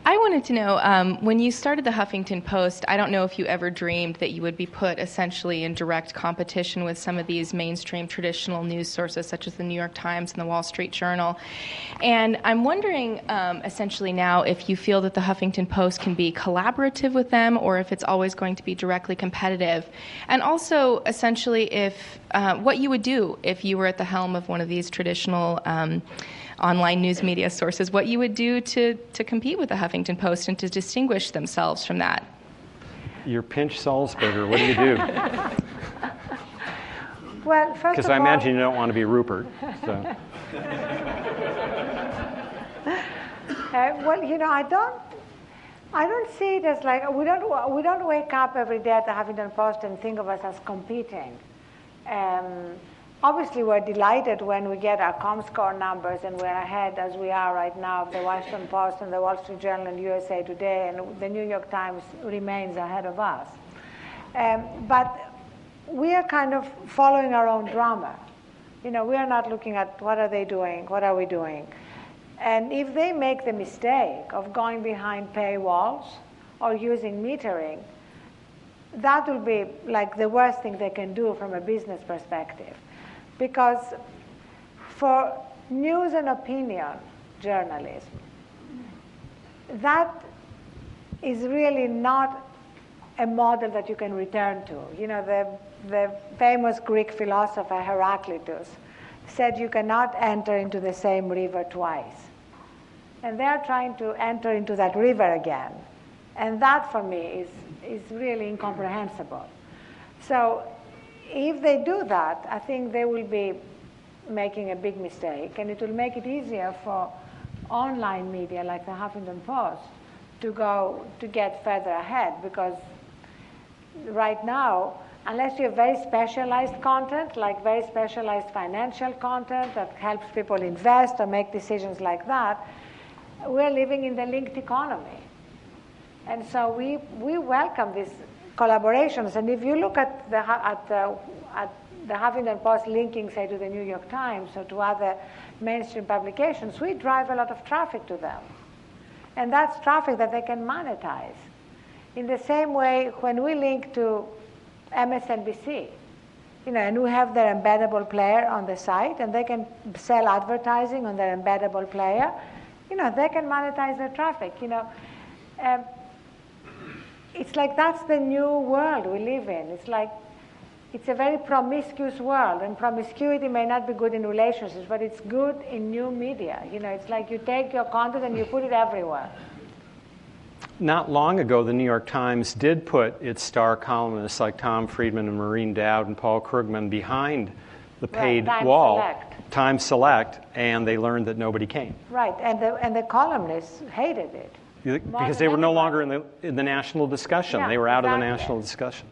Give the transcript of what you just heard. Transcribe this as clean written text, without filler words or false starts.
I wanted to know, when you started the Huffington Post, I don't know if you ever dreamed that you would be put essentially in direct competition with some of these mainstream traditional news sources such as the New York Times and the Wall Street Journal. And I'm wondering essentially now if you feel that the Huffington Post can be collaborative with them or if it's always going to be directly competitive. And also essentially if what you would do if you were at the helm of one of these traditional online news media sources, what you would do to compete with the Huffington Post and to distinguish themselves from that. You're Pinch Salzburger. What do you do? Well, first of all... Because I imagine you don't want to be Rupert. So. Well, you know, I don't see it as like, we don't wake up every day at the Huffington Post and think of us as competing. Obviously, we're delighted when we get our ComScore numbers and we're ahead, as we are right now, of the Washington Post and the Wall Street Journal and USA Today, and the New York Times remains ahead of us. But we are kind of following our own drama. You know, we are not looking at what are they doing, what are we doing. And if they make the mistake of going behind paywalls or using metering, that will be like the worst thing they can do from a business perspective. Because for news and opinion journalism, that is really not a model that you can return to. You know, the famous Greek philosopher Heraclitus said you cannot enter into the same river twice. And they're trying to enter into that river again. And that, for me, is really incomprehensible. So if they do that, I think they will be making a big mistake, and it will make it easier for online media like the Huffington Post to get further ahead, because right now, unless you have very specialized content, like very specialized financial content that helps people invest or make decisions like that, we're living in the linked economy. And so we welcome these collaborations. And if you look at the Huffington Post linking, say, to the New York Times or to other mainstream publications, we drive a lot of traffic to them. And that's traffic that they can monetize. In the same way, when we link to MSNBC, you know, and we have their embeddable player on the site, and they can sell advertising on their embeddable player, you know, they can monetize their traffic, you know. It's like that's the new world we live in. It's like, it's a very promiscuous world, and promiscuity may not be good in relationships, but it's good in new media. You know, it's like you take your content and you put it everywhere. Not long ago, the New York Times did put its star columnists like Tom Friedman and Maureen Dowd and Paul Krugman behind the paid wall, Time Select, and they learned that nobody came. Right, and the columnists hated it. Because they were no longer in the national discussion. Yeah, they were out of the exactly. national discussion.